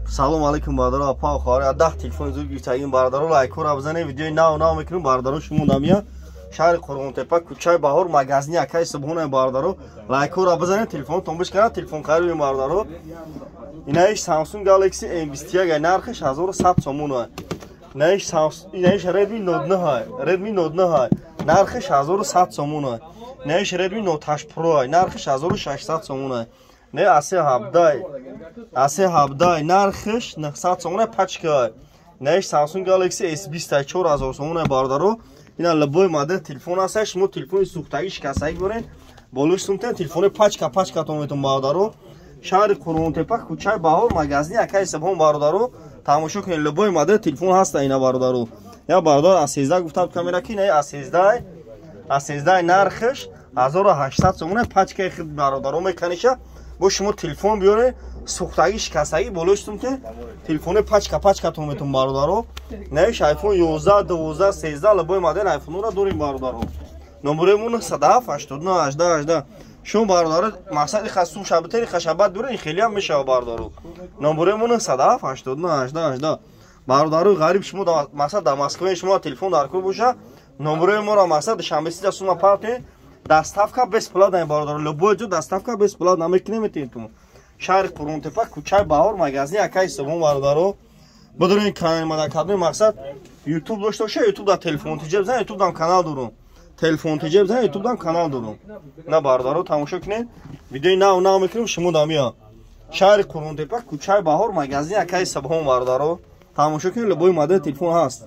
салом алейкум бародаро апа хори адах телефон зур гиртагин бародаро лайкора бзане видеои нав мекунем бародаро шумо намия шаҳри Қурғонтепа кӯчаи Баҳор магазини акаи субҳонаи бародаро лайкора бзане телефонтон бишкана телефон қариби бародаро инаиш Samsung Galaxy M21 нархиш 1100 сомон ай инаиш Redmi Note 9 нархиш 1100 сомон ай инаиш Redmi Note 8 Pro ай нархиш 1600 сомон ай не асе 17 нархиш 900 сомон пачка наиш Samsung Galaxy S20 4000 сомон бародаро ина любой модель телефон аст шумо телефони сӯхтагӣ шикастагӣ гирен болош сумтен телефони пачка то метон бародаро шаҳри Қурғонтепа кӯчаи Баҳор магазини акаи сабҳон бародаро тамошо кунед любой модель телефон ҳаста ина бародаро я бародар А13 гуфтам камера ки не А13 нархиш 1800 сомон пачкаи хид бародаро меканиша бо шумо телефон биёре сӯхтагӣ шикастагӣ болош сумтен телефони пачка то метон бародаро наиш iPhone 11 12 13 любой модель iPhone-ро дорем бародаро номеремон 878918 шумо бародаро мақсади хасум шабатери хашабат биёрен хеле ҳам мешава бародаро номеремон 878918 бародарои ғариб шумо мақсад дар Москва шумо телефон дар кор боша номеремонро мақсад шамбесида сума партия доставка бесплатная бародаро любой ҷо доставка бесплатна мекунем шаҳри Қурғонтепа кӯчаи Баҳор магазини акаи субҳон бародаро бидурин канали мадакадми мақсад YouTube дошта боша YouTube дар телефон тиҷеб бзан YouTube дам канал дорум телефон тиҷеб бзан YouTube дам канал дорум на бародаро тамошо кунед видеои нав мекунем шумо дамия шаҳри Қурғонтепа кӯчаи Баҳор магазини акаи субҳон бародаро тамошо кунед любой модель телефон ҳаст